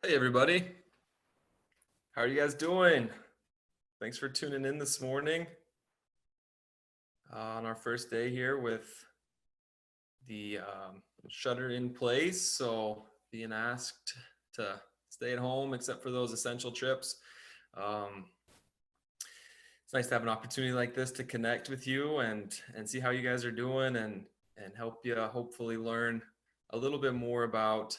Hey everybody, how are you guys doing? Thanks for tuning in this morning on our first day here with the shutter in place. So being asked to stay at home except for those essential trips. Um, it's nice to have an opportunity like this to connect with you and see how you guys are doing and help you hopefully learn a little bit more about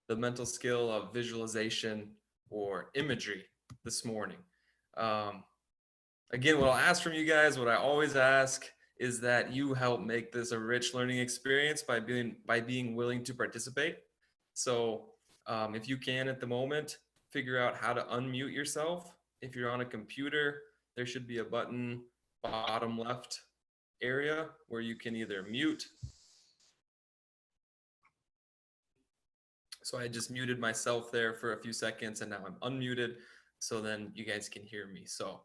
the mental skill of visualization or imagery this morning. Um, Again, what I'll ask from you guys, what I always ask, is that you help make this a rich learning experience by being willing to participate. So, if you can at the moment, figure out how to unmute yourself. If you're on a computer, there should be a button bottom left area where you can either mute. So I just muted myself there for a few seconds, and now I'm unmuted, so then you guys can hear me. So.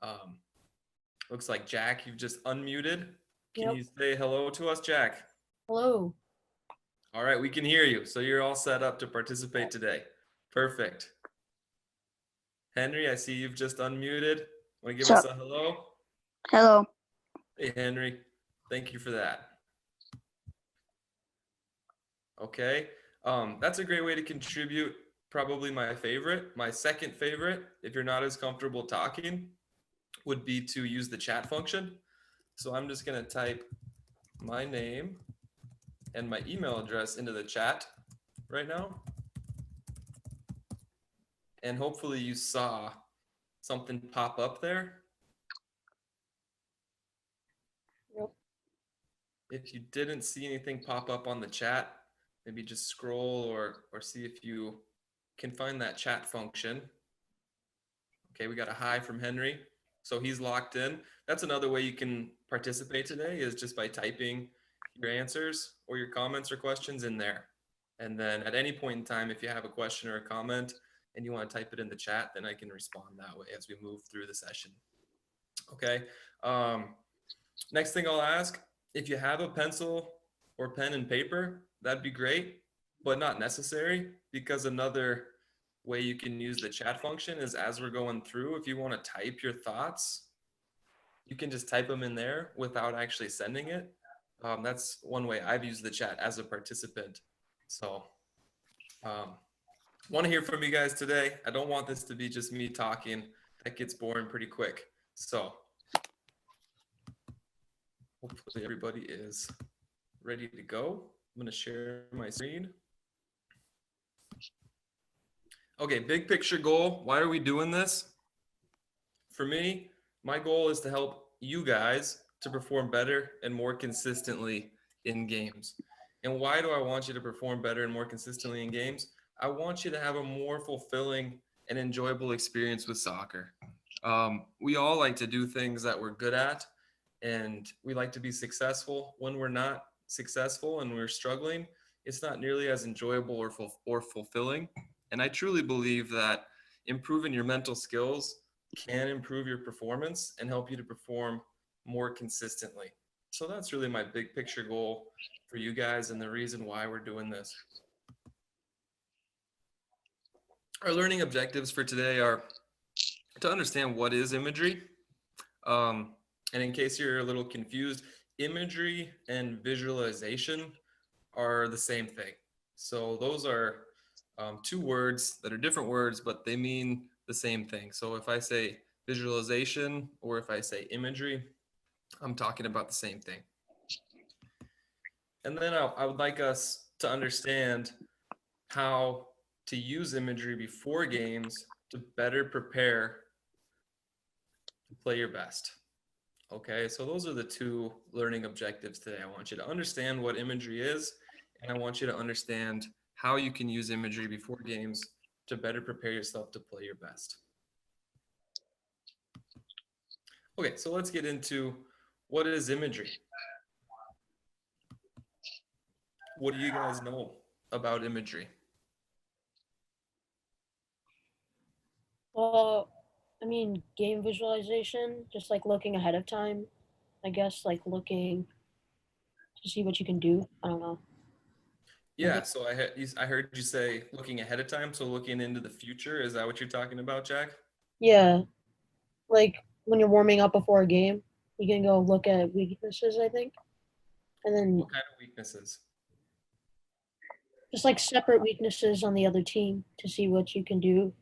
Um, Looks like Jack, you've just unmuted. Can Yep. you say hello to us, Jack? Hello. All right, we can hear you. So you're all set up to participate today. Perfect. Henry, I see you've just unmuted. Want to give us Sup? a hello? Hello. Hey, Henry. Thank you for that. Okay. That's a great way to contribute. Probably my favorite. My second favorite, if you're not as comfortable talking, would be to use the chat function. So I'm just going to type my name and my email address into the chat right now. And hopefully you saw something pop up there. Yep. If you didn't see anything pop up on the chat, maybe just scroll or see if you can find that chat function. Okay, we got a hi from Henry. So he's locked in. That's another way you can participate today, is just by typing your answers or your comments or questions in there. And then at any point in time, if you have a question or a comment and you want to type it in the chat, then I can respond that way as we move through the session. Okay. Next thing I'll ask, if you have a pencil or pen and paper, that'd be great, but not necessary, because another way you can use the chat function is as we're going through, if you want to type your thoughts, you can just type them in there without actually sending it. That's one way I've used the chat as a participant. So want to hear from you guys today. I don't want this to be just me talking. That gets boring pretty quick. So hopefully everybody is ready to go. I'm going to share my screen. Okay, big picture goal. Why are we doing this? For me, my goal is to help you guys to perform better and more consistently in games. And why do I want you to perform better and more consistently in games? I want you to have a more fulfilling and enjoyable experience with soccer. We all like to do things that we're good at, and we like to be successful. When we're not successful and we're struggling, it's not nearly as enjoyable or fulfilling. And I truly believe that improving your mental skills can improve your performance and help you to perform more consistently. So that's really my big picture goal for you guys and the reason why we're doing this. Our learning objectives for today are to understand what is imagery. And in case you're a little confused, imagery and visualization are the same thing. So those are two words that are different words, but they mean the same thing. So if I say visualization or if I say imagery, I'm talking about the same thing. And then I would like us to understand how to use imagery before games to better prepare to play your best. Okay, so those are the two learning objectives today. I want you to understand what imagery is, and I want you to understand how you can use imagery before games to better prepare yourself to play your best. Okay, so let's get into what is imagery. What do you guys know about imagery? Well, game visualization, just like looking ahead of time. I guess like looking to see what you can do. I don't know. Yeah, so I heard you say looking ahead of time, so looking into the future. Is that what you're talking about, Jack? Yeah, like when you're warming up before a game, you can go look at weaknesses, I think, and then What kind of weaknesses? just like separate weaknesses on the other team to see what you can do.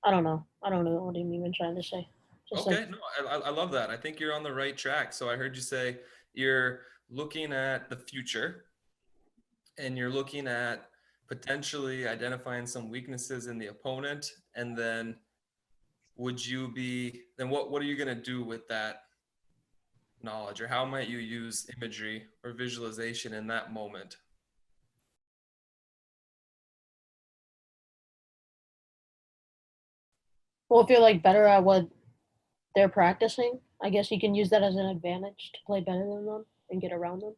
I don't know. I don't know what I'm even trying to say. Just like Okay, no, I love that. I think you're on the right track. So I heard you say you're looking at the future and you're looking at potentially identifying some weaknesses in the opponent, and then what are you going to do with that knowledge, or how might you use imagery or visualization in that moment? well, if you're like better at what they're practicing, I guess you can use that as an advantage to play better than them and get around them.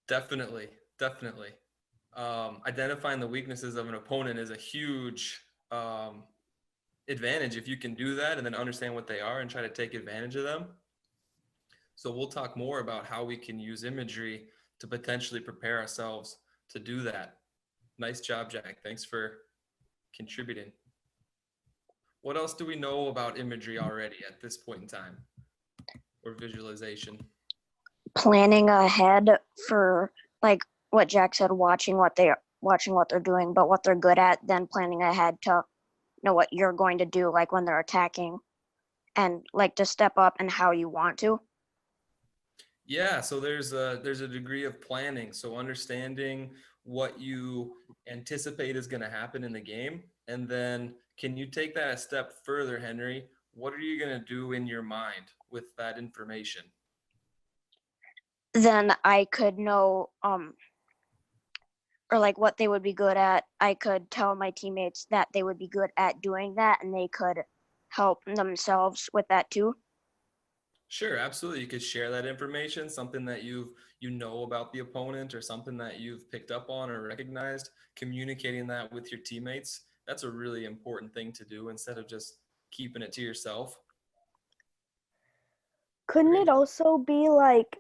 Definitely, definitely. Identifying the weaknesses of an opponent is a huge um, advantage if you can do that and then understand what they are and try to take advantage of them. So we'll talk more about how we can use imagery to potentially prepare ourselves to do that. Nice job, Jack. Thanks for contributing. What else do we know about imagery already at this point in time, or visualization? Planning ahead for like what Jack said, watching what they're doing, but what they're good at, then planning ahead to know what you're going to do, like when they're attacking, and like to step up and how you want to. Yeah, so there's a degree of planning. So understanding what you anticipate is going to happen in the game, and then can you take that a step further, Henry? What are you going to do in your mind with that information? Then I could know or like what they would be good at. I could tell my teammates that they would be good at doing that, and they could help themselves with that too. Sure, absolutely. You could share that information, something that you know about the opponent or something that you've picked up on or recognized, communicating that with your teammates. That's a really important thing to do instead of just keeping it to yourself. Couldn't Very it nice. also be like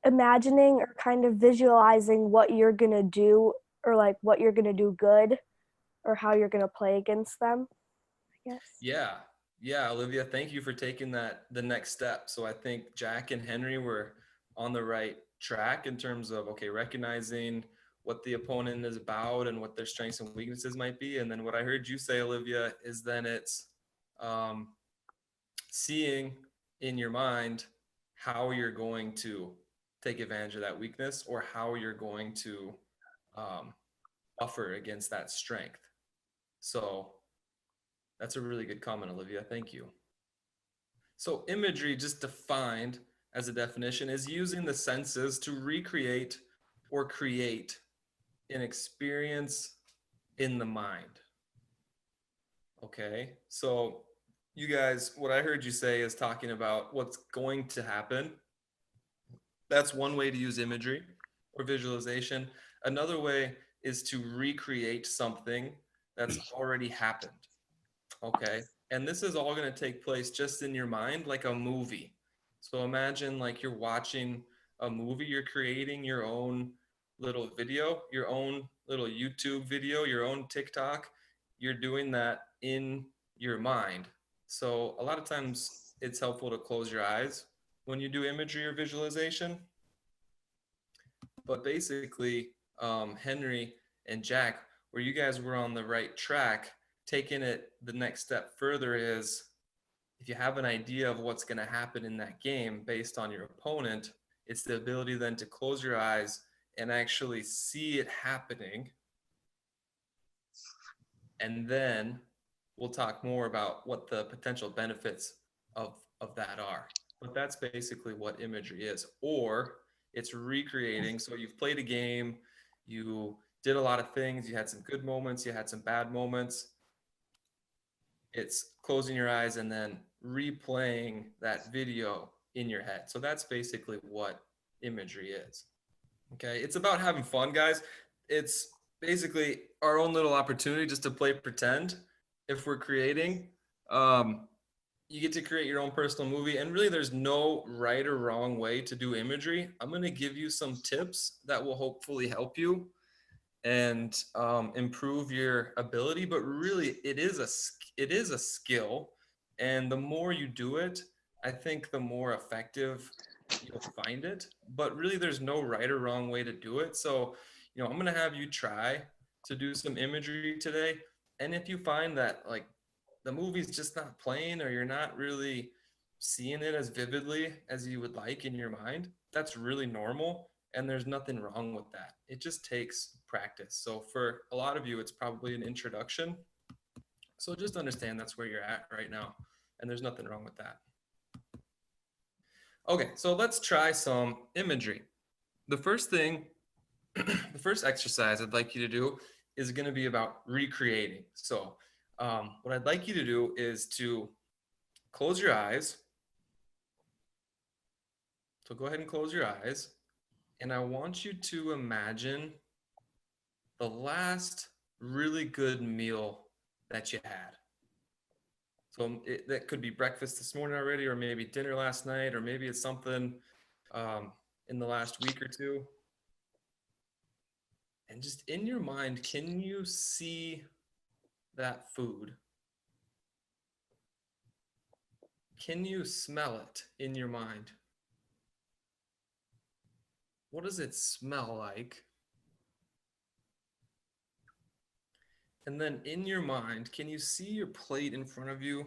imagining or kind of visualizing what you're going to do or like what you're going to do good or how you're going to play against them, I guess? Yeah. Yeah, Olivia, thank you for taking that the next step. So I think Jack and Henry were on the right track in terms of okay, recognizing what the opponent is about and what their strengths and weaknesses might be. And then what I heard you say, Olivia, is then it's um, seeing in your mind how you're going to take advantage of that weakness or how you're going to um, buffer against that strength. So that's a really good comment, Olivia. Thank you. So imagery, just defined as a definition, is using the senses to recreate or create an experience in the mind. Okay, so you guys, what I heard you say is talking about what's going to happen. That's one way to use imagery or visualization. Another way is to recreate something that's already happened. Okay. And this is all going to take place just in your mind, like a movie. So imagine like you're watching a movie, you're creating your own little video, your own little YouTube video, your own TikTok. You're doing that in your mind. So a lot of times it's helpful to close your eyes when you do imagery or visualization. But basically, Henry and Jack, where you guys were on the right track, taking it the next step further is if you have an idea of what's going to happen in that game based on your opponent, it's the ability then to close your eyes and actually see it happening. And then we'll talk more about what the potential benefits of that are. But that's basically what imagery is. Or it's recreating. So you've played a game, you did a lot of things, you had some good moments, you had some bad moments. It's closing your eyes and then replaying that video in your head. So that's basically what imagery is. Okay. It's about having fun, guys. It's basically our own little opportunity just to play pretend if we're creating. Um, you get to create your own personal movie, and really there's no right or wrong way to do imagery. I'm going to give you some tips that will hopefully help you and improve your ability, but really it is a skill, and the more you do it, I think the more effective you'll find it. But really there's no right or wrong way to do it. So I'm going to have you try to do some imagery today, and if you find that like the movie's just not playing, or you're not really seeing it as vividly as you would like in your mind, that's really normal, and there's nothing wrong with that. It just takes practice. So for a lot of you, it's probably an introduction. So just understand that's where you're at right now, and there's nothing wrong with that. Okay, so let's try some imagery. The first thing, the first exercise I'd like you to do is going to be about recreating. So what I'd like you to do is to close your eyes. So go ahead and close your eyes. And I want you to imagine the last really good meal that you had. So that could be breakfast this morning already, or maybe dinner last night, or maybe it's something in the last week or two. And just in your mind, can you see that food? Can you smell it in your mind? What does it smell like? And then in your mind, can you see your plate in front of you?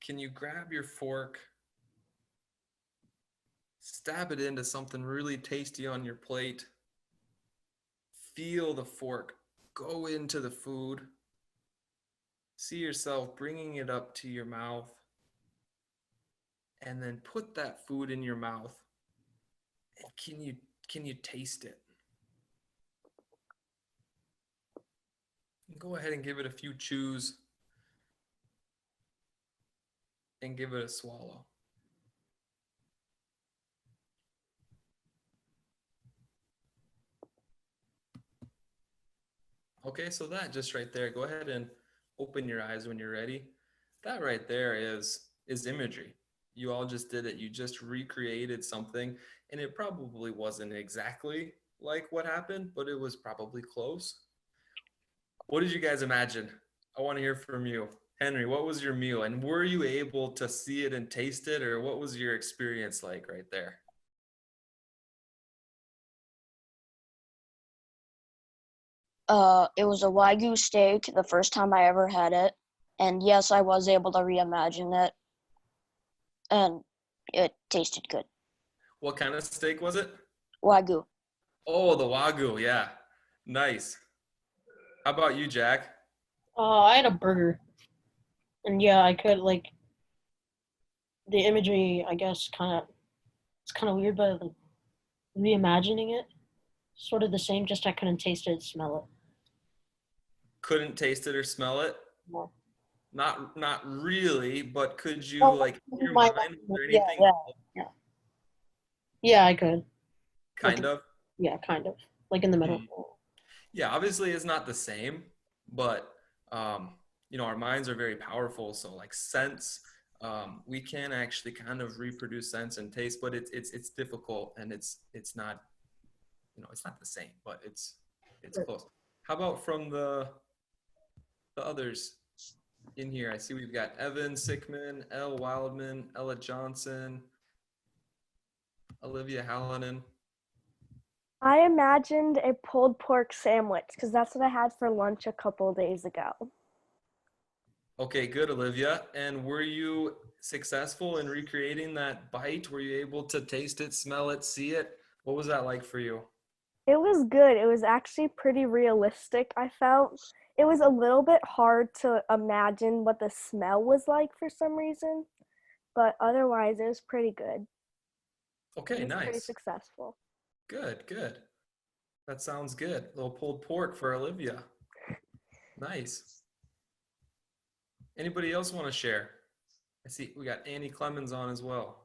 Can you grab your fork, stab it into something really tasty on your plate, feel the fork go into the food, see yourself bringing it up to your mouth, and then put that food in your mouth, and can you taste it? Go ahead and give it a few chews and give it a swallow. Okay, so that just right there, go ahead and open your eyes when you're ready. That right there is imagery. You all just did it. You just recreated something, and it probably wasn't exactly like what happened, but it was probably close. What did you guys imagine? I want to hear from you. Henry, what was your meal? And were you able to see it and taste it, or what was your experience like right there? It was a Wagyu steak the first time I ever had it. And yes, I was able to reimagine it. And it tasted good. What kind of steak was it? Wagyu. Oh, the Wagyu, yeah. Nice. How about you, Jack? I had a burger, and yeah, I could like the imagery. I guess it's kind of weird, but like, reimagining it, sort of the same. Just I couldn't taste it, smell Couldn't taste it or smell it? it more. Not really, but could you, Well, like, in your my- mind, was there yeah, anything yeah, yeah. I could. kind of? Yeah, kind of. Like in the middle. Yeah, obviously it's not the same, but our minds are very powerful. So like sense, we can actually kind of reproduce sense and taste, but it's difficult, and it's not, it's not the same, but it's close. How about from the others in here? I see we've got Evan Sickman, Elle Wildman, Ella Johnson, Olivia Hallinan. I imagined a pulled pork sandwich because that's what I had for lunch a couple days ago. Okay, good, Olivia. And were you successful in recreating that bite? Were you able to taste it, smell it, see it? What was that like for you? It was good. It was actually pretty realistic, I felt. It was a little bit hard to imagine what the smell was like for some reason, but otherwise it was pretty good. Okay, It was pretty nice. successful. Good, good. That sounds good. A little pulled pork for Olivia. Nice. Anybody else want to share? I see we got Annie Clemens on as well.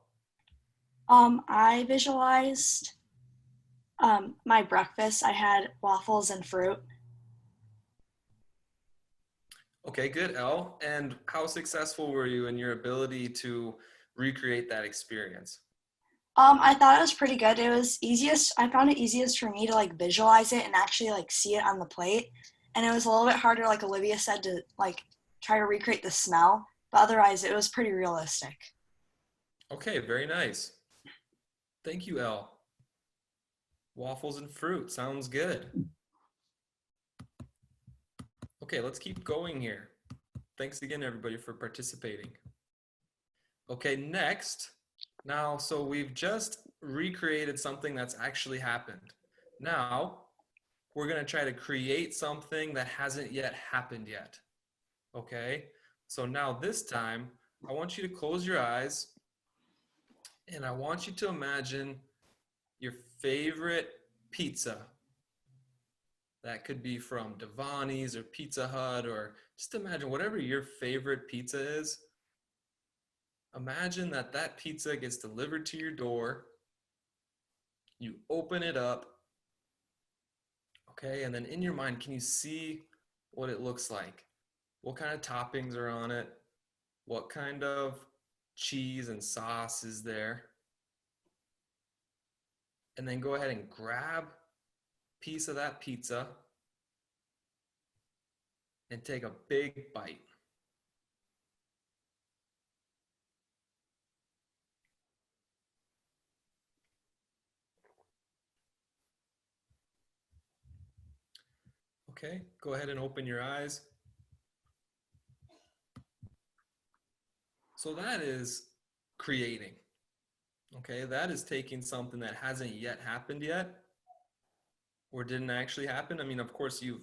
I visualized my breakfast. I had waffles and fruit. Okay, good, Elle. And how successful were you in your ability to recreate that experience? I thought it was pretty good. I found it easiest for me to like visualize it and actually like see it on the plate. And it was a little bit harder, like Olivia said, to like try to recreate the smell. But otherwise, it was pretty realistic. Okay, very nice. Thank you, Elle. Waffles and fruit, sounds good. Okay, let's keep going here. Thanks again, everybody, for participating. Okay, next. Now, so we've just recreated something that's actually happened. Now, we're going to try to create something that hasn't yet happened yet. Okay, so now this time, I want you to close your eyes and I want you to imagine your favorite pizza. That could be from Devani's or Pizza Hut, or just imagine whatever your favorite pizza is. Imagine that that pizza gets delivered to your door. You open it up, okay? And then in your mind, can you see what it looks like? What kind of toppings are on it? What kind of cheese and sauce is there? And then go ahead and grab a piece of that pizza and take a big bite. Okay, go ahead and open your eyes. So that is creating. Okay, that is taking something that hasn't yet happened yet or didn't actually happen. I mean, of course, you've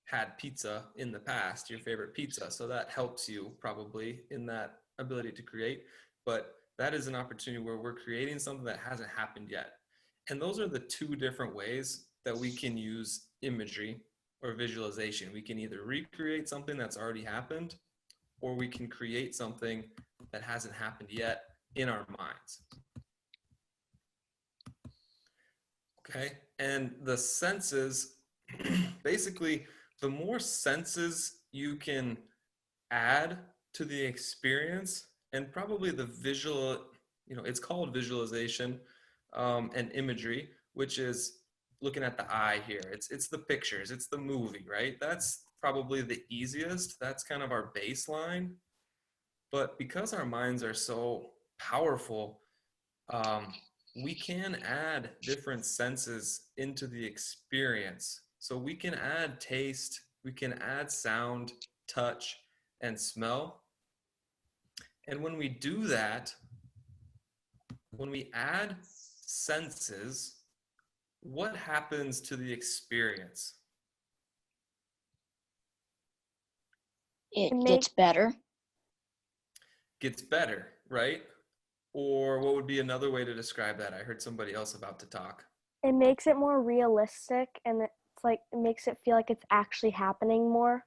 had pizza in the past, your favorite pizza, so that helps you probably in that ability to create. But that is an opportunity where we're creating something that hasn't happened yet. And those are the two different ways that we can use imagery or visualization. We can either recreate something that's already happened, or we can create something that hasn't happened yet in our minds. Okay, and the senses, basically, the more senses you can add to the experience, and probably the visual, it's called visualization and imagery, which is looking at the eye here. It's the pictures, it's the movie, right? That's probably the easiest. That's kind of our baseline. But because our minds are so powerful, we can add different senses into the experience. So we can add taste, we can add sound, touch, and smell. And when we do that, when we add senses, what happens to the experience? It It gets better. Gets better, right? Or what would be another way to describe that? I heard somebody else about to talk. It makes it more realistic, and it's like it makes it feel like it's actually happening more.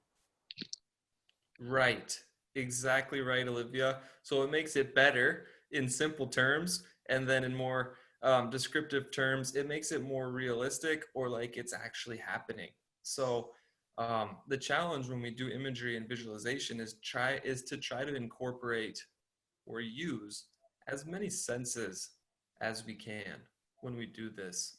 Right. Exactly right, Olivia. So it makes it better in simple terms, and then in more descriptive terms, it makes it more realistic or like it's actually happening. So the challenge when we do imagery and visualization is to try to incorporate or use as many senses as we can when we do this.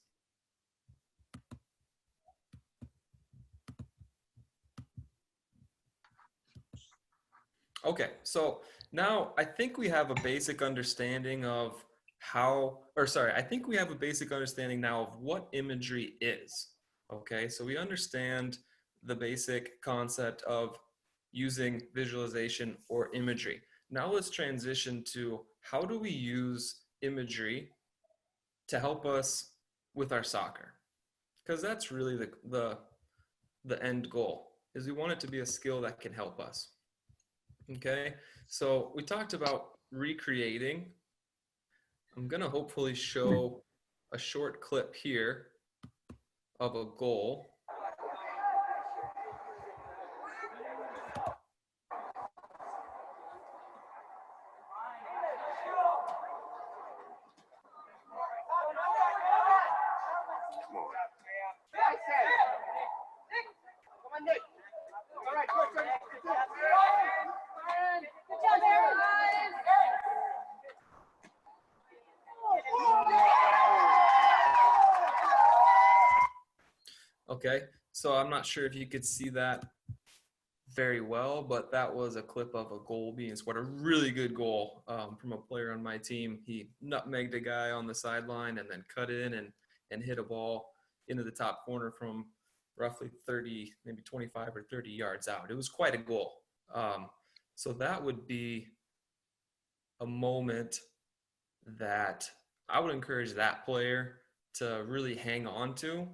Okay, so now I think we have a basic understanding of I think we have a basic understanding now of what imagery is. Okay, so we understand the basic concept of using visualization or imagery. Now let's transition to how do we use imagery to help us with our soccer? Because that's really the end goal, is we want it to be a skill that can help us. Okay, so we talked about recreating. I'm gonna hopefully show a short clip here of a goal. Okay, so I'm not sure if you could see that very well, but that was a clip of a goal being scored, a really good goal from a player on my team. He nutmegged a guy on the sideline and then cut in and hit a ball into the top corner from roughly 30, maybe 25 or 30 yards out. It was quite a goal. So that would be a moment that I would encourage that player to really hang on to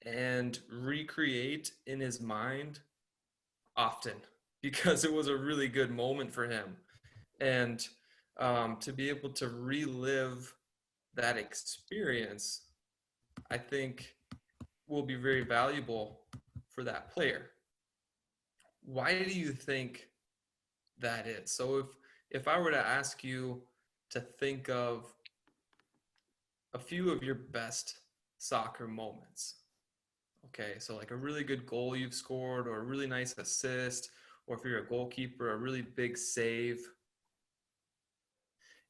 and recreate in his mind often, because it was a really good moment for him. And to be able to relive that experience, I think will be very valuable for that player. Why do you think that is? So if I were to ask you to think of a few of your best soccer moments, okay, so like a really good goal you've scored, or a really nice assist, or if you're a goalkeeper, a really big save,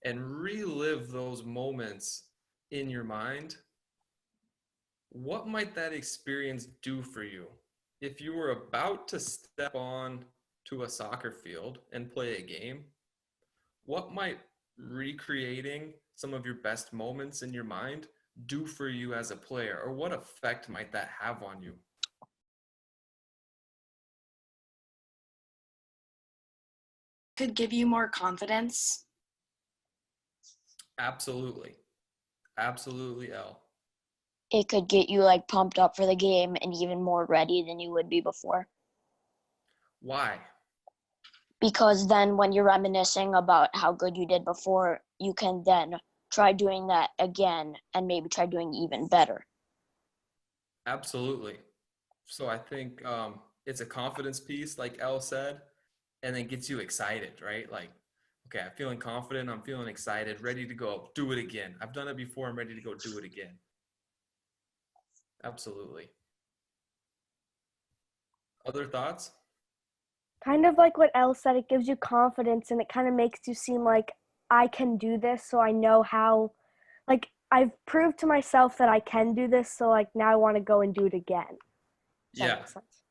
and relive those moments in your mind, what might that experience do for you? If you were about to step on to a soccer field and play a game, what might recreating some of your best moments in your mind do for you as a player, or what effect might that have on you? Could give you more confidence. Absolutely. Absolutely, Elle. It could get you like pumped up for the game and even more ready than you would be before. Why? Because then when you're reminiscing about how good you did before, you can then try doing that again and maybe try doing even better. Absolutely. So I think it's a confidence piece, like Elle said, and then gets you excited, right? Like, okay, I'm feeling confident, I'm feeling excited, ready to go, do it again. I've done it before, I'm ready to go do it again. Absolutely. Other thoughts? Kind of like what Elle said, it gives you confidence and it kind of makes you seem like I can do this, so I know how, like, I've proved to myself that I can do this, so like now I want to go and do it again. Does that Yeah, make sense?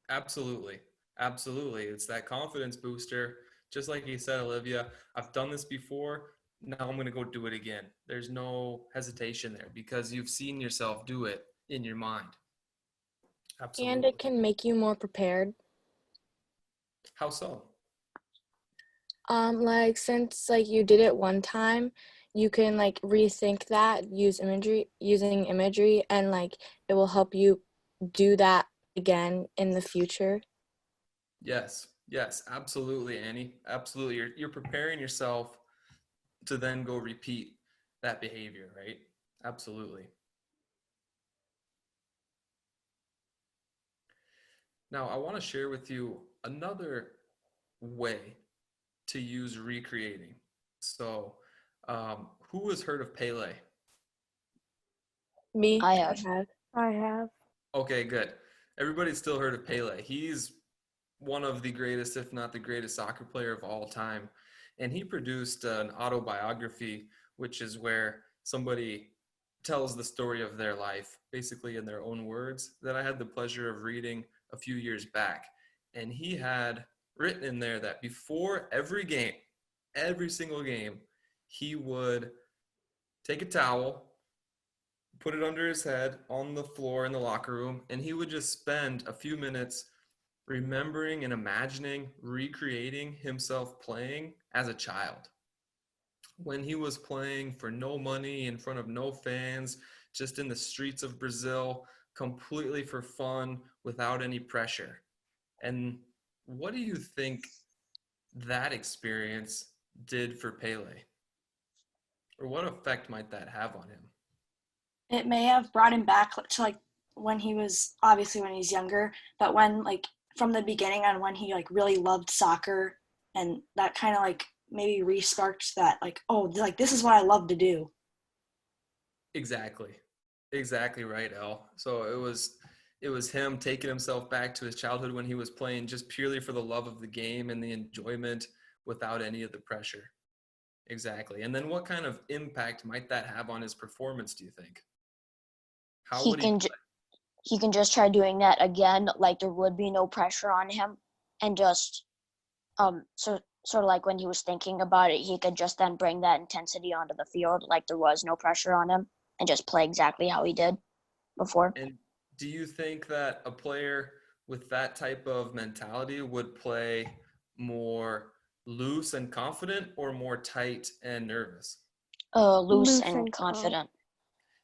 absolutely. Absolutely. It's that confidence booster. Just like you said, Olivia, I've done this before. Now I'm going to go do it again. There's no hesitation there because you've seen yourself do it in your mind. And Absolutely. it can make you more prepared. How so? Like since like you did it one time, you can like rethink that, using imagery, and like it will help you do that again in the future. Yes. Yes, absolutely, Annie. Absolutely. You're preparing yourself to then go repeat that behavior, right? Absolutely. Now, I want to share with you another way to use recreating. So, who has heard of Pele? Me, I have. I have. Okay, good. Everybody's still heard of Pele. He's one of the greatest, if not the greatest, soccer player of all time. And he produced an autobiography, which is where somebody tells the story of their life, basically in their own words, that I had the pleasure of reading a few years back. And he had written in there that before every game, every single game, he would take a towel, put it under his head on the floor in the locker room, and he would just spend a few minutes remembering and imagining, recreating himself playing as a child. When he was playing for no money, in front of no fans, just in the streets of Brazil, completely for fun, without any pressure. And what do you think that experience did for Pele? Or what effect might that have on him? It may have brought him back to like when he was obviously when he's younger, but when like from the beginning on when he like really loved soccer, and that kind of like maybe re-sparked that like, oh, like this is what I love to do. Exactly. Exactly right, El. So it was him taking himself back to his childhood when he was playing just purely for the love of the game and the enjoyment without any of the pressure. Exactly. And then what kind of impact might that have on his performance, do you think? How He would he can play? he can just try doing that again, like there would be no pressure on him, and just so sort of like when he was thinking about it, he could just then bring that intensity onto the field, like there was no pressure on him, and just play exactly how he did before. And do you think that a player with that type of mentality would play more loose and confident or more tight and nervous? Loose Loose and and calm. confident.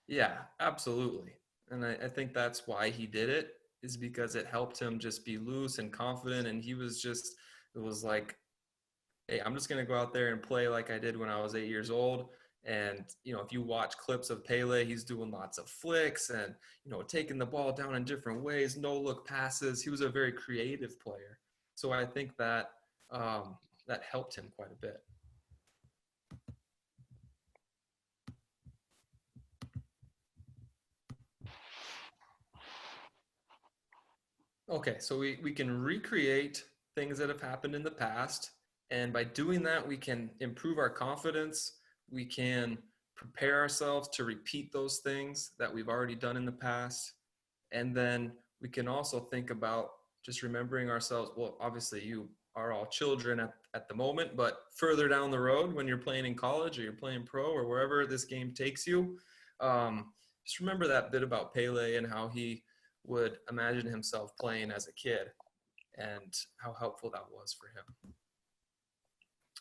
Yeah, absolutely. And I think that's why he did it, is because it helped him just be loose and confident. And he was just, it was like, hey, I'm just going to go out there and play like I did when I was 8 years old. And, if you watch clips of Pele, he's doing lots of flicks and, taking the ball down in different ways, no look passes. He was a very creative player. So I think that that helped him quite a bit. Okay, so we can recreate things that have happened in the past. And by doing that, we can improve our confidence. We can prepare ourselves to repeat those things that we've already done in the past. And then we can also think about just remembering ourselves. Well, obviously, you are all children at the moment, but further down the road, when you're playing in college or you're playing pro or wherever this game takes you, just remember that bit about Pele and how he would imagine himself playing as a kid and how helpful that was for him.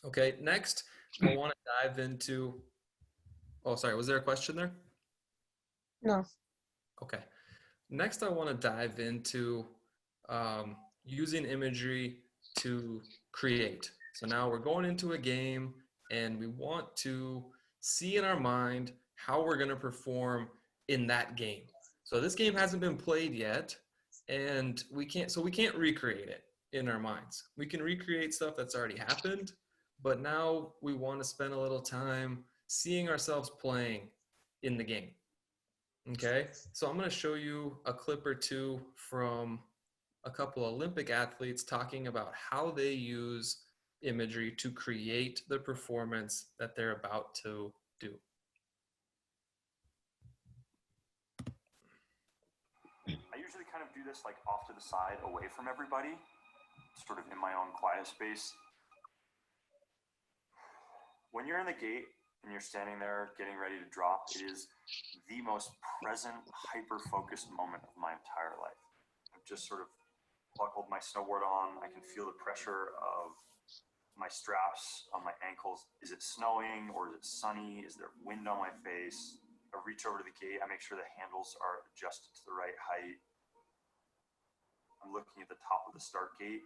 Okay, next, I want to dive into, oh, sorry, was there a question there? No. Okay. Next, I want to dive into using imagery to create. So now we're going into a game and we want to see in our mind how we're going to perform in that game. So this game hasn't been played yet, and we can't recreate it in our minds. We can recreate stuff that's already happened, but now we want to spend a little time seeing ourselves playing in the game. Okay, so I'm going to show you a clip or two from a couple Olympic athletes talking about how they use imagery to create the performance that they're about to do. I usually kind of do this like off to the side, away from everybody, sort of in my own quiet space. When you're in the gate and you're standing there getting ready to drop, it is the most present, hyper-focused moment of my entire life. I've just sort of buckled my snowboard on. I can feel the pressure of my straps on my ankles. Is it snowing or is it sunny? Is there wind on my face? I reach over to the gate. I make sure the handles are adjusted to the right height. I'm looking at the top of the start gate,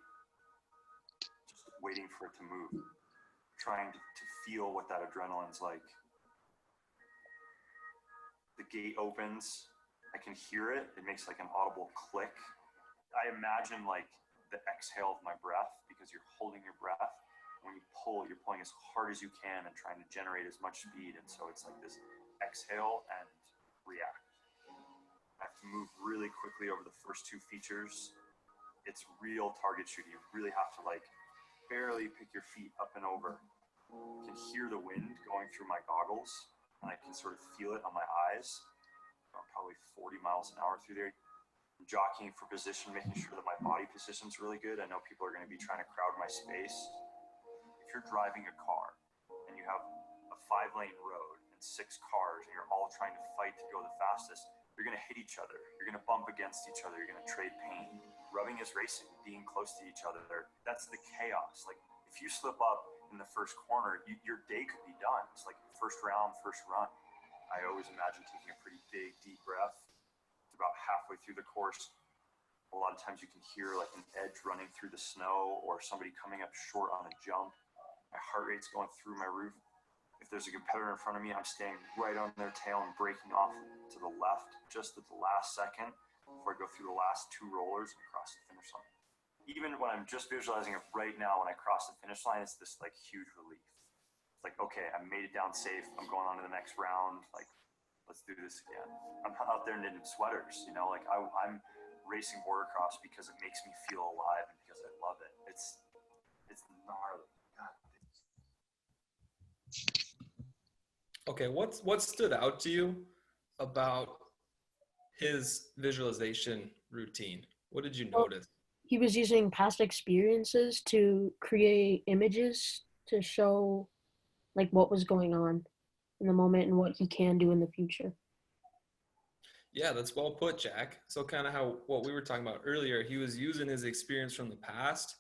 just waiting for it to move, trying to feel what that adrenaline's like. The gate opens. I can hear it. It makes like an audible click. I imagine like the exhale of my breath, because you're holding your breath. When you pull, you're pulling as hard as you can and trying to generate as much speed. And so it's like this exhale and react. I have to move really quickly over the first two features. It's real target shooting. You really have to like barely pick your feet up and over. You can hear the wind going through my goggles, and I can sort of feel it on my eyes. I'm probably 40 miles an hour through there. I'm jockeying for position, making sure that my body position's really good. I know people are going to be trying to crowd my space. If you're driving a car and you have a 5-lane road and 6 cars and you're all trying to fight to go the fastest, you're going to hit each other. You're going to bump against each other. You're going to trade pain. Rubbing is racing, being close to each other. That's the chaos. Like if you slip up in the first corner, your day could be done. It's like first round, first run. I always imagine taking a pretty big, deep breath. It's about halfway through the course. A lot of times you can hear like an edge running through the snow or somebody coming up short on a jump. My heart rate's going through my roof. If there's a competitor in front of me, I'm staying right on their tail and breaking off to the left just at the last second before I go through the last 2 rollers and cross the finish line. Even when I'm just visualizing it right now, when I cross the finish line, it's this like huge relief. It's like, okay, I made it down safe. I'm going on to the next round. Like, let's do this again. I'm out there knitting sweaters, like I'm racing border cross because it makes me feel alive and because I love it. It's gnarly. God. Okay, what stood out to you about his visualization routine? What did you Well, notice? he was using past experiences to create images to show like what was going on in the moment and what he can do in the future. Yeah, that's well put, Jack. So kind of how what we were talking about earlier, he was using his experience from the past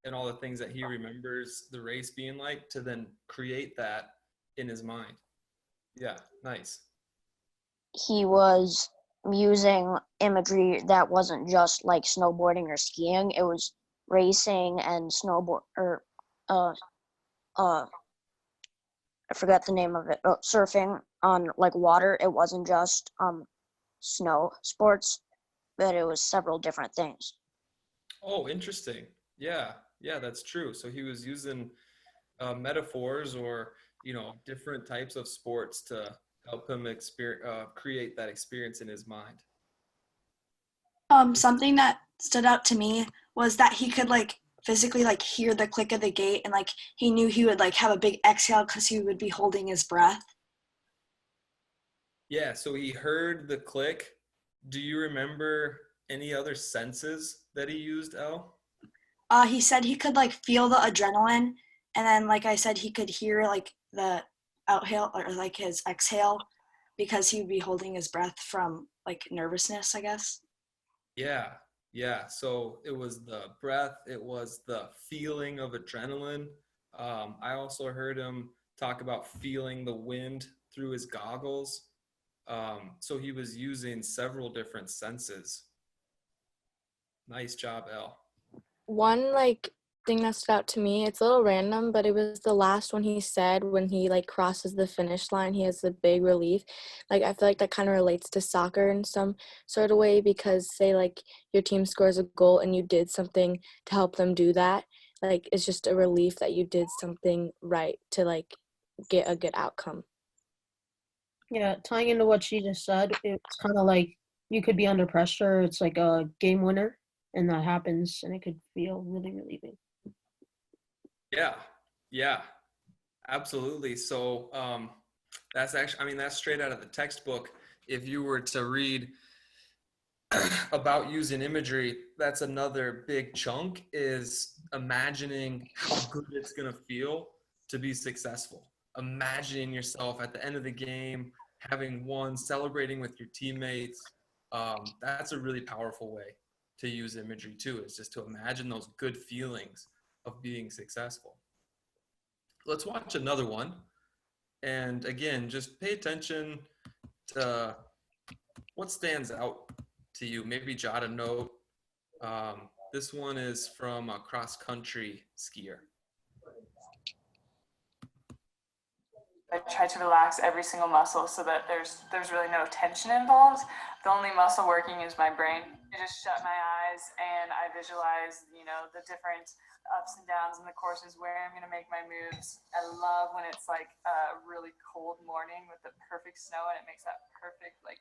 and all the things that he remembers the race being like to then create that in his mind. Yeah, nice. He was using imagery that wasn't just like snowboarding or skiing. It was racing and snowboard or uh uh I forgot the name of it. Surfing on like water. It wasn't just snow sports, but it was several different things. Oh, interesting. Yeah, yeah, that's true. So he was using metaphors or different types of sports to help him create that experience in his mind. Something that stood out to me was that he could like physically like hear the click of the gate, and like he knew he would like have a big exhale because he would be holding his breath. Yeah, so he heard the click. Do you remember any other senses that he used, El? He said he could like feel the adrenaline, and then like I said, he could hear like the outhale or like his exhale because he would be holding his breath from like nervousness, I guess. Yeah, yeah. So it was the breath, it was the feeling of adrenaline. I also heard him talk about feeling the wind through his goggles. So he was using several different senses. Nice job, El. One like thing that stood out to me, it's a little random, but it was the last one he said when he like crosses the finish line, he has the big relief. Like I feel like that kind of relates to soccer in some sort of way, because say like your team scores a goal and you did something to help them do that. Like it's just a relief that you did something right to like get a good outcome. Yeah, tying into what she just said, it's kind of like you could be under pressure. It's like a game winner, and that happens, and it could feel really relieving. Yeah, yeah, absolutely. So that's actually, I mean, that's straight out of the textbook. If you were to read about using imagery, that's another big chunk is imagining how good it's going to feel to be successful. Imagining yourself at the end of the game, having won, celebrating with your teammates. That's a really powerful way to use imagery too, is just to imagine those good feelings of being successful. Let's watch another one. And again, just pay attention to what stands out to you. Maybe jot a note. This one is from a cross-country skier. I try to relax every single muscle so that there's really no tension involved. The only muscle working is my brain. I just shut my eyes and I visualize, the different ups and downs in the courses where I'm going to make my moves. I love when it's like a really cold morning with the perfect snow and it makes that perfect like.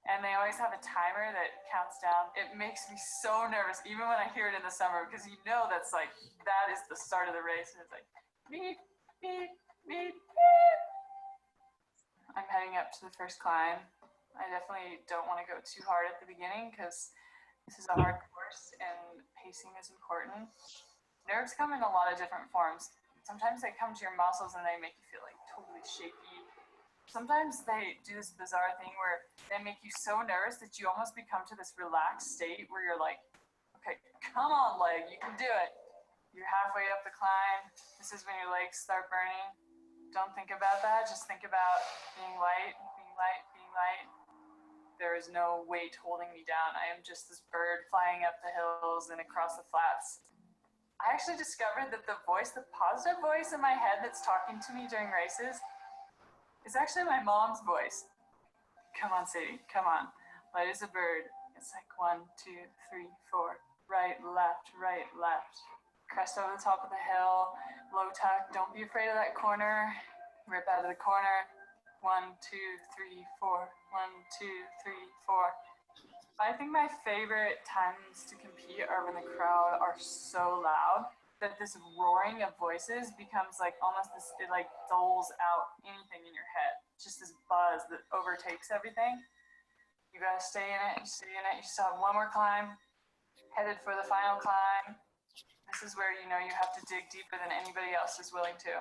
And they always have a timer that counts down. It makes me so nervous, even when I hear it in the summer, because that's like that is the start of the race, and it's like beep, beep, beep, beep. I'm heading up to the first climb. I definitely don't want to go too hard at the beginning because this is a hard course and pacing is important. Nerves come in a lot of different forms. Sometimes they come to your muscles and they make you feel like totally shaky. Sometimes they do this bizarre thing where they make you so nervous that you almost become to this relaxed state where you're like, okay, come on, leg, you can do it. You're halfway up the climb. This is when your legs start burning. Don't think about that. Just think about being light, being light, being light. There is no weight holding me down. I am just this bird flying up the hills and across the flats. I actually discovered that the positive voice in my head that's talking to me during races is actually my mom's voice. Come on, Sadie, come on. Light as a bird. It's like 1, 2, 3, 4. Right, left, right, left. Crest over the top of the hill. Low tuck. Don't be afraid of that corner. Rip out of the corner. 1, 2, 3, 4. 1, 2, 3, 4. I think my favorite times to compete are when the crowd are so loud that this roaring of voices becomes like almost this, it like doles out anything in your head. just this buzz that overtakes everything. You gotta stay in it, you stay in it. You still have one more climb, headed for the final climb. This is where you know you have to dig deeper than anybody else is willing to.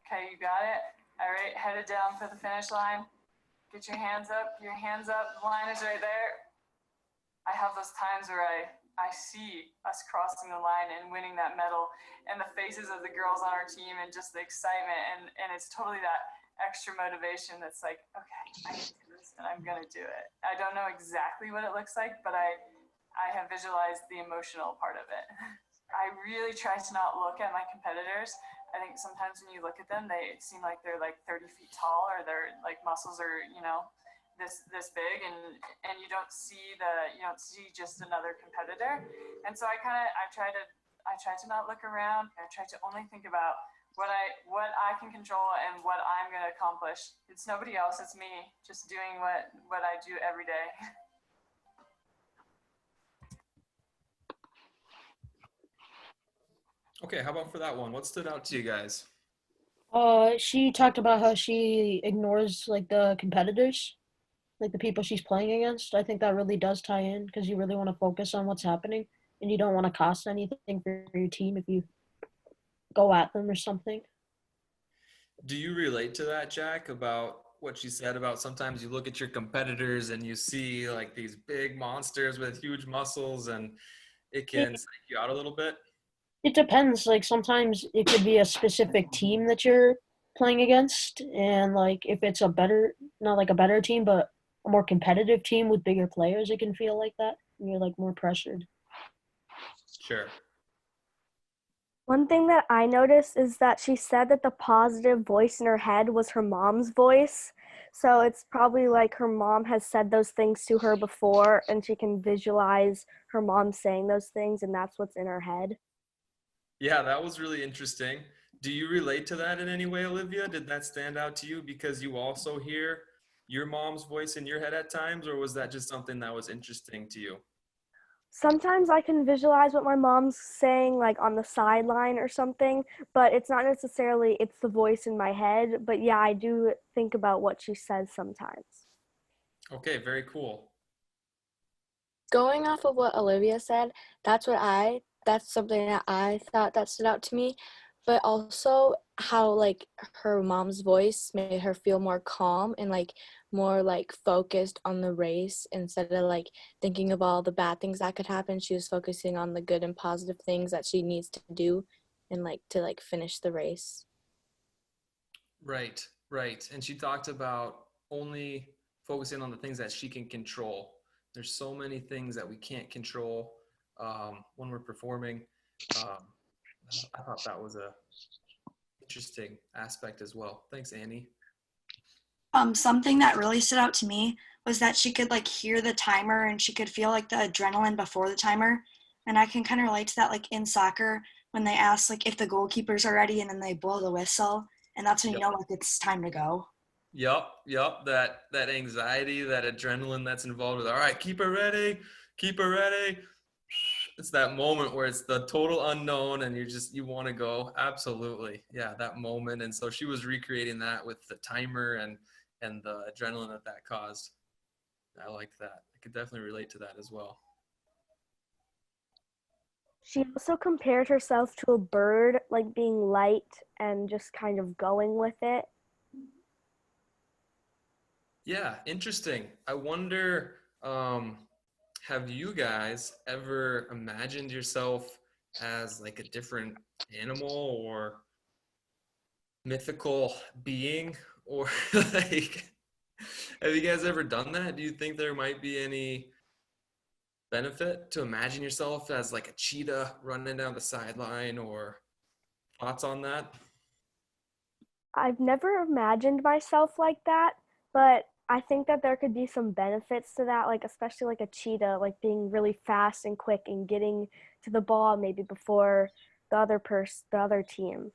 Okay, you got it? All right, headed down for the finish line. Get your hands up, the line is right there. I have those times where I see us crossing the line and winning that medal, and the faces of the girls on our team and just the excitement, and it's totally that extra motivation that's like, okay, I can do this and I'm gonna do it. I don't know exactly what it looks like, but I have visualized the emotional part of it. I really try to not look at my competitors. I think sometimes when you look at them, they seem like they're like 30 feet tall, or their like muscles are, you know, this big, and you don't see just another competitor. And so I try to not look around. I try to only think about what I can control and what I'm going to accomplish. It's nobody else, it's me, just doing what I do every day. Okay, how about for that one? What stood out to you guys? She talked about how she ignores like the competitors, like the people she's playing against. I think that really does tie in because you really want to focus on what's happening and you don't want to cost anything for your team if you go at them or something. Do you relate to that, Jack, about what she said about sometimes you look at your competitors and you see like these big monsters with huge muscles and it can psych you out a little bit? It depends. Like sometimes it could be a specific team that you're playing against, and like if it's a better, not like a better team, but a more competitive team with bigger players, it can feel like that. And you're like more pressured. Sure. One thing that I noticed is that she said that the positive voice in her head was her mom's voice. So it's probably like her mom has said those things to her before, and she can visualize her mom saying those things, and that's what's in her head. Yeah, that was really interesting. Do you relate to that in any way, Olivia? Did that stand out to you because you also hear your mom's voice in your head at times, or was that just something that was interesting to you? Sometimes I can visualize what my mom's saying, like on the sideline or something, but it's not necessarily it's the voice in my head. But yeah, I do think about what she says sometimes. Okay, very cool. Going off of what Olivia said, that's something that I thought that stood out to me, but also how like her mom's voice made her feel more calm and like more like focused on the race instead of like thinking of all the bad things that could happen. She was focusing on the good and positive things that she needs to do and like to like finish the race. Right, right. And she talked about only focusing on the things that she can control. There's so many things that we can't control when we're performing. Um, I thought that was a interesting aspect as well. Thanks, Annie. Something that really stood out to me was that she could like hear the timer and she could feel like the adrenaline before the timer. And I can kind of relate to that like in soccer when they ask like if the goalkeepers are ready and then they blow the whistle and that's when you know like it's time to go. Yep. That anxiety, that adrenaline that's involved with, all right, keep it ready, keep it ready. It's that moment where it's the total unknown and you want to go. Absolutely. Yeah, that moment. And so she was recreating that with the timer and the adrenaline that caused. I liked that. I could definitely relate to that as well. She also compared herself to a bird, like being light and just kind of going with it. Yeah, interesting. I wonder, have you guys ever imagined yourself as like a different animal or mythical being, or like, have you guys ever done that? Do you think there might be any benefit to imagine yourself as like a cheetah running down the sideline, or thoughts on that? I've never imagined myself like that, but I think that there could be some benefits to that, like especially like a cheetah, like being really fast and quick and getting to the ball maybe before the other team.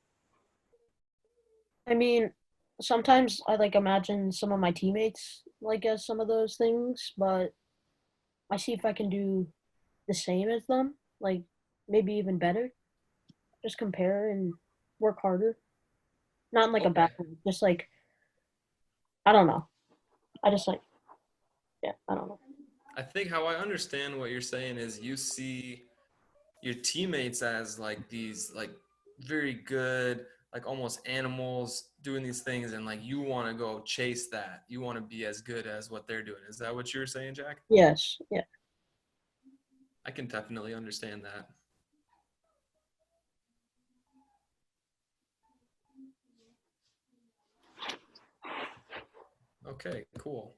I mean, sometimes I like imagine some of my teammates like as some of those things, but I see if I can do the same as them, like maybe even better. Just compare and work harder. Not in like a Okay. bad way, just like I don't know. I just like, yeah, I don't know. I think how I understand what you're saying is you see your teammates as like these like very good, like almost animals doing these things, and like you want to go chase that. You want to be as good as what they're doing. Is that what you were saying, Jack? Yes, yeah. I can definitely understand that. Okay, cool.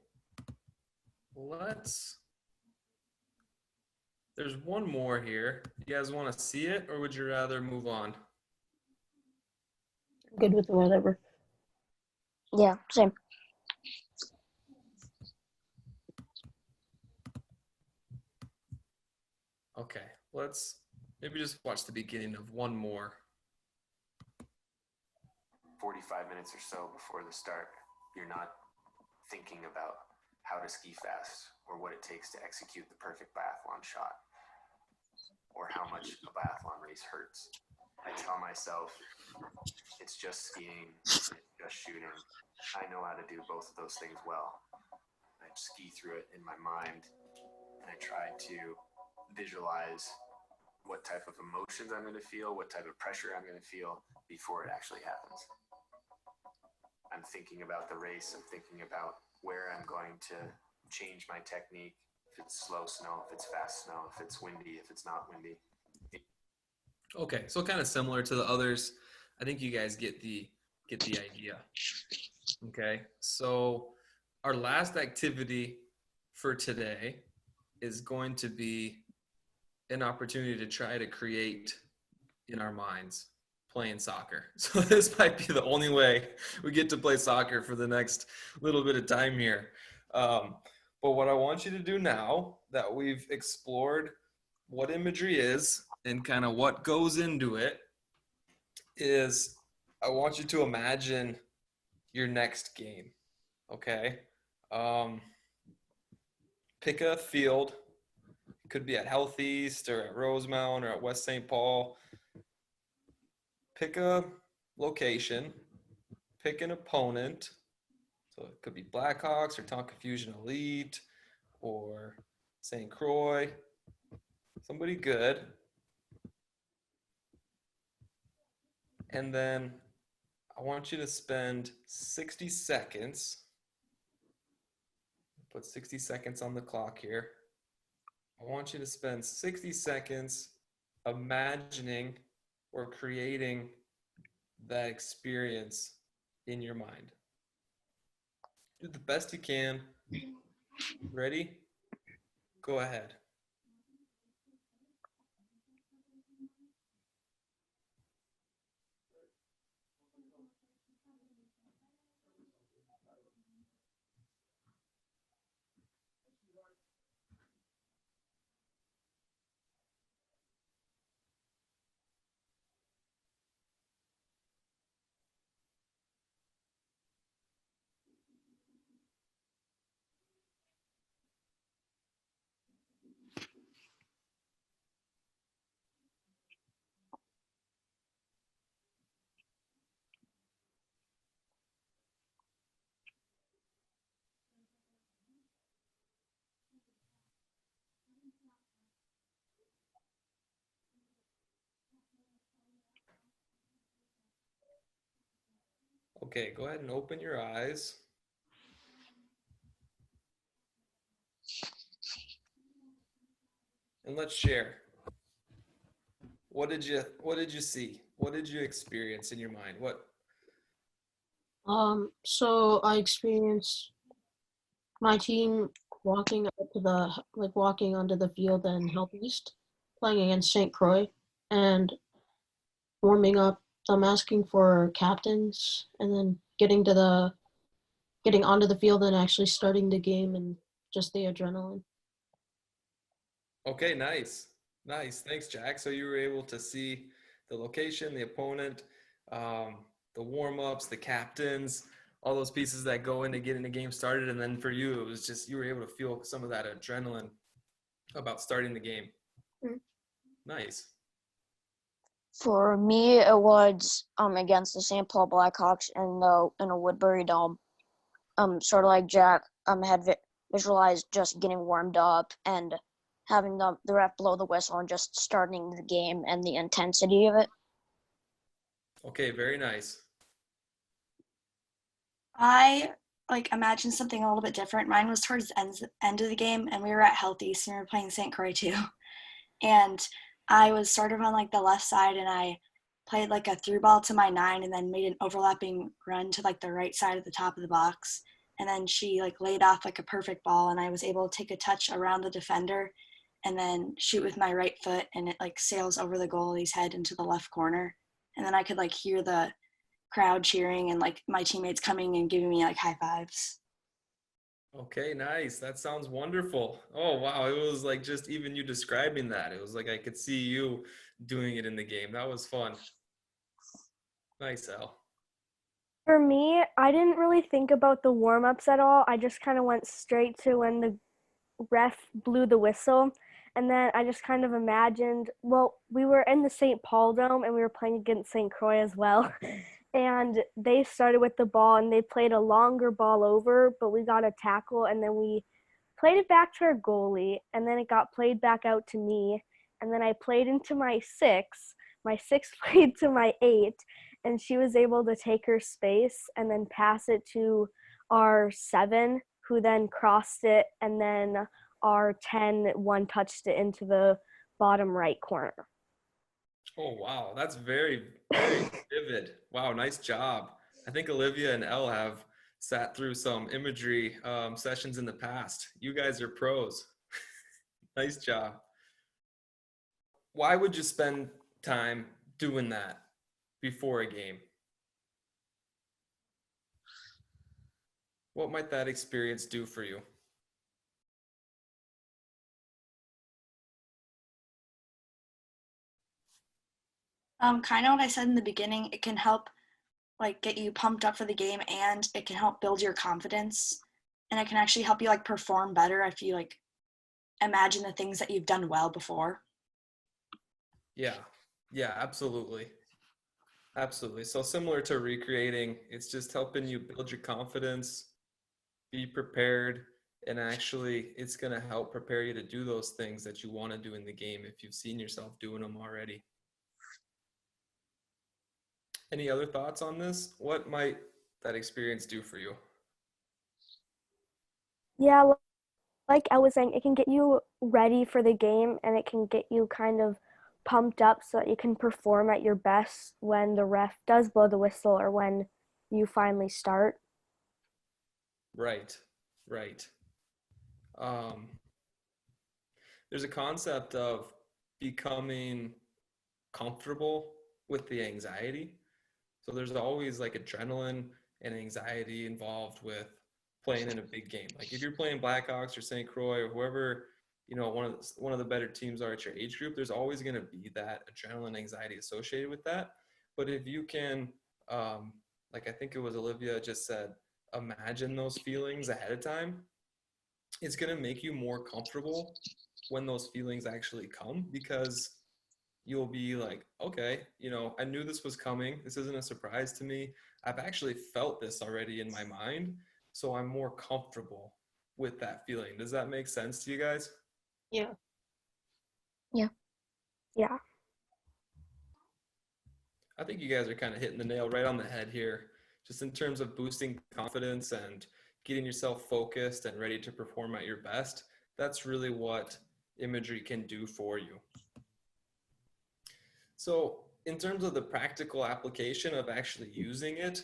There's one more here. You guys want to see it, or would you rather move on? Good with whatever. Yeah, same. Okay, let's maybe just watch the beginning of one more. 45 minutes or so before the start, you're not thinking about how to ski fast or what it takes to execute the perfect biathlon shot or how much a biathlon race hurts. I tell myself it's just skiing, it's just shooting. I know how to do both of those things well. I ski through it in my mind, and I try to visualize what type of emotions I'm going to feel, what type of pressure I'm going to feel before it actually happens. I'm thinking about the race. I'm thinking about where I'm going to change my technique. If it's slow snow, if it's fast snow, if it's windy, if it's not windy. Okay, so kind of similar to the others. I think you guys get the idea. Okay, so our last activity for today is going to be an opportunity to try to create in our minds playing soccer. So this might be the only way we get to play soccer for the next little bit of time here. But what I want you to do now that we've explored what imagery is and kind of what goes into it is I want you to imagine your next game. Okay. Pick a field. It could be at Health East or at Rosemount or at West St. Paul. Pick a location. Pick an opponent. So it could be Blackhawks or Tonka Fusion Elite or St. Croix. Somebody good. And then I want you to spend 60 seconds. Put 60 seconds on the clock here. I want you to spend 60 seconds imagining or creating that experience in your mind. Do the best you can. Ready? Go ahead. Okay, go ahead and open your eyes. And let's share. What did you see? What did you experience in your mind? So I experienced my team walking onto the field in Health East, playing against St. Croix, and warming up. I'm asking for captains, and then getting onto the field and actually starting the game, and just the adrenaline. Okay, nice. Nice. Thanks, Jack. So you were able to see the location, the opponent, the warm-ups, the captains, all those pieces that go into getting the game started. And then for you, it was just you were able to feel some of that adrenaline about starting the game. Mm. Nice. For me, it was against the St. Paul Blackhawks in a Woodbury Dome. sort of like Jack, had visualized just getting warmed up and having the ref blow the whistle and just starting the game and the intensity of it. Okay, very nice. I like imagined something a little bit different. Mine was towards the end of the game, and we were at Healthy, so we were playing St. Croix too. And I was sort of on like the left side, and I played like a through ball to my 9 and then made an overlapping run to like the right side of the top of the box. And then she like laid off like a perfect ball, and I was able to take a touch around the defender and then shoot with my right foot, and it like sails over the goalie's head into the left corner. And then I could like hear the crowd cheering and like my teammates coming and giving me like high fives. Okay, nice. That sounds wonderful. Oh, wow. It was like just even you describing that. It was like I could see you doing it in the game. That was fun. Nice, Al. For me, I didn't really think about the warm-ups at all. I just kind of went straight to when the ref blew the whistle. And then I just kind of imagined, well, we were in the St. Paul Dome and we were playing against St. Croix as well. And they started with the ball and they played a longer ball over, but we got a tackle and then we played it back to our goalie and then it got played back out to me. And then I played into my 6. My 6 played to my 8 and she was able to take her space and then pass it to our 7, who then crossed it, and then our 10 one-touched it into the bottom right corner. Oh, wow. That's very, very vivid. Wow, nice job. I think Olivia and Elle have sat through some imagery sessions in the past. You guys are pros. Nice job. Why would you spend time doing that before a game? What might that experience do for you? Kind of what I said in the beginning, it can help like get you pumped up for the game, and it can help build your confidence, and it can actually help you like perform better if you like imagine the things that you've done well before. Yeah, absolutely. Absolutely. So similar to recreating, it's just helping you build your confidence, be prepared, and actually it's going to help prepare you to do those things that you want to do in the game if you've seen yourself doing them already. Any other thoughts on this? What might that experience do for you? Yeah, like I was saying, it can get you ready for the game and it can get you kind of pumped up so that you can perform at your best when the ref does blow the whistle or when you finally start. Right, right. Um, there's a concept of becoming comfortable with the anxiety. So there's always like adrenaline and anxiety involved with playing in a big game. Like if you're playing Blackhawks or St. Croix or whoever, you know, one of the better teams are at your age group, there's always going to be that adrenaline anxiety associated with that. But if you can, like I think it was Olivia just said, imagine those feelings ahead of time, it's going to make you more comfortable when those feelings actually come, because you'll be like, okay, you know, I knew this was coming. This isn't a surprise to me. I've actually felt this already in my mind. So I'm more comfortable with that feeling. Does that make sense to you guys? Yeah. Yeah. Yeah. I think you guys are kind of hitting the nail right on the head here, just in terms of boosting confidence and getting yourself focused and ready to perform at your best. That's really what imagery can do for you. So in terms of the practical application of actually using it,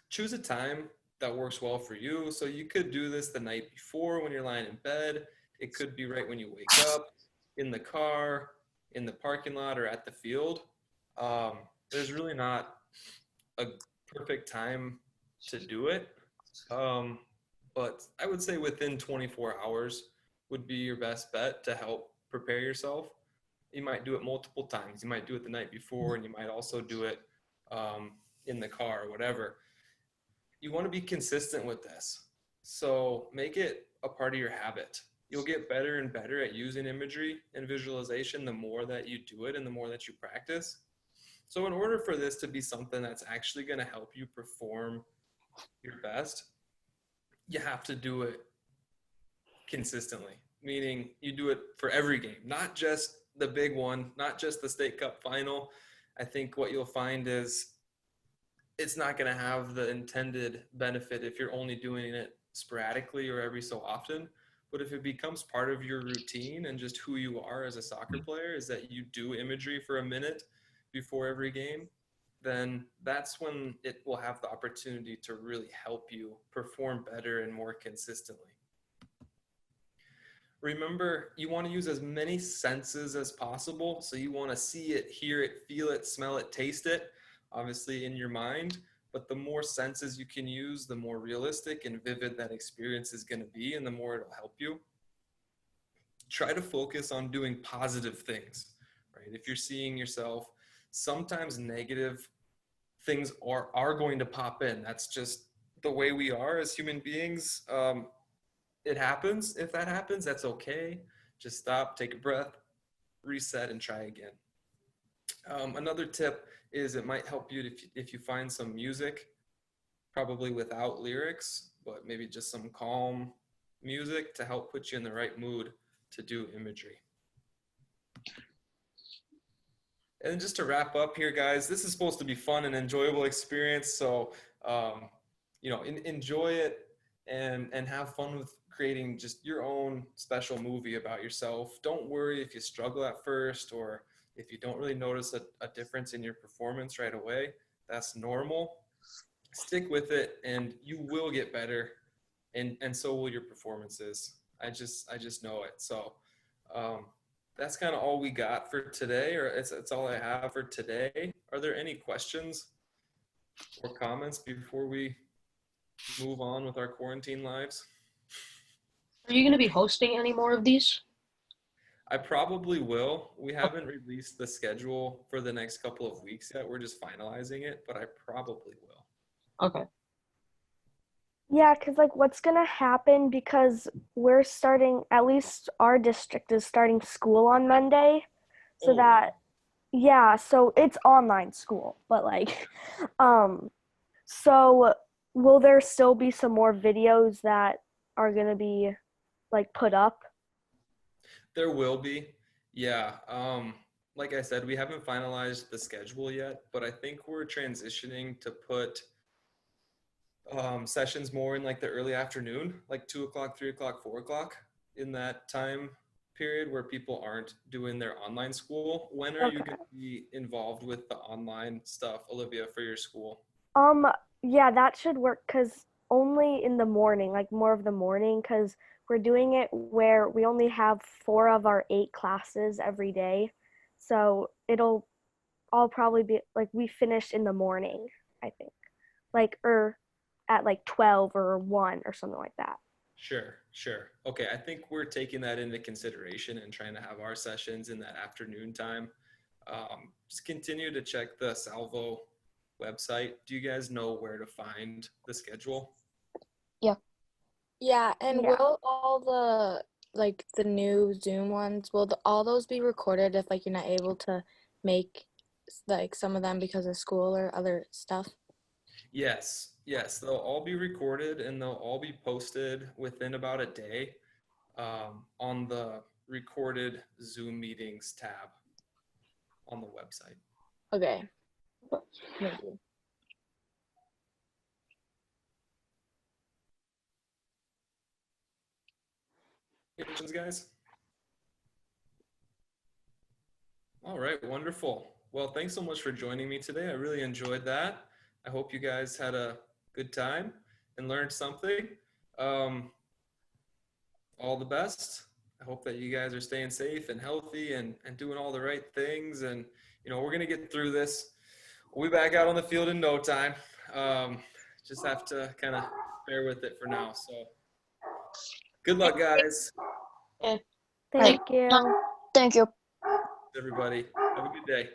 choose a time that works well for you. So you could do this the night before when you're lying in bed. It could be right when you wake up, in the car, in the parking lot, or at the field. There's really not a perfect time to do it. But I would say within 24 hours would be your best bet to help prepare yourself. You might do it multiple times. You might do it the night before, and you might also do it in the car or whatever. You want to be consistent with this. So make it a part of your habit. You'll get better and better at using imagery and visualization the more that you do it and the more that you practice. So in order for this to be something that's actually going to help you perform your best, you have to do it consistently, meaning you do it for every game, not just the big one, not just the state cup final. I think what you'll find is it's not going to have the intended benefit if you're only doing it sporadically or every so often. But if it becomes part of your routine and just who you are as a soccer player is that you do imagery for a minute before every game, then that's when it will have the opportunity to really help you perform better and more consistently. Remember, you want to use as many senses as possible. So you want to see it, hear it, feel it, smell it, taste it, obviously in your mind. But the more senses you can use, the more realistic and vivid that experience is going to be, and the more it'll help you. Try to focus on doing positive things, right? If you're seeing yourself, sometimes negative things are going to pop in. That's just the way we are as human beings. It happens. If that happens, that's okay. Just stop, take a breath, reset, and try again. Another tip is it might help you if you find some music, probably without lyrics, but maybe just some calm music to help put you in the right mood to do imagery. And just to wrap up here, guys, this is supposed to be fun and enjoyable experience. So, enjoy it and have fun with creating just your own special movie about yourself. Don't worry if you struggle at first or if you don't really notice a difference in your performance right away. That's normal. Stick with it and you will get better, and so will your performances. I just know it. So that's kind of all we got for today, or it's all I have for today. Are there any questions or comments before we move on with our quarantine lives? Are you going to be hosting any more of these? I probably will. We haven't released the schedule for the next couple of weeks yet. We're just finalizing it, but I probably will. Okay. Yeah, because like what's going to happen, because we're starting, at least our district is starting school on Monday. So Oh. that, yeah, so it's online school, but like, so will there still be some more videos that are going to be like put up? There will be. Yeah. Like I said, we haven't finalized the schedule yet, but I think we're transitioning to put sessions more in like the early afternoon, like 2 o'clock, 3 o'clock, 4 o'clock, in that time period where people aren't doing their online school. When are you going to be involved with the online stuff, Olivia, for your school? Yeah, that should work, because only in the morning, like more of the morning, because we're doing it where we only have 4 of our 8 classes every day. So it'll all probably be like we finish in the morning, I think. Like, or at like 12 or 1 or something like that. Sure. Okay, I think we're taking that into consideration and trying to have our sessions in that afternoon time. Just continue to check the Salvo website. Do you guys know where to find the schedule? Yeah, and Yeah. will all the new Zoom ones, will all those be recorded if like you're not able to make like some of them because of school or other stuff? Yes, they'll all be recorded and they'll all be posted within about a day on the recorded Zoom meetings tab on the website. Okay. Thank you. Any questions, guys? All right, wonderful. Well, thanks so much for joining me today. I really enjoyed that. I hope you guys had a good time and learned something. All the best. I hope that you guys are staying safe and healthy and doing all the right things. And, we're going to get through this. We'll be back out on the field in no time. Just have to kind of bear with it for now. So good luck, guys. Thank you. Thank you. Everybody. Have a good day.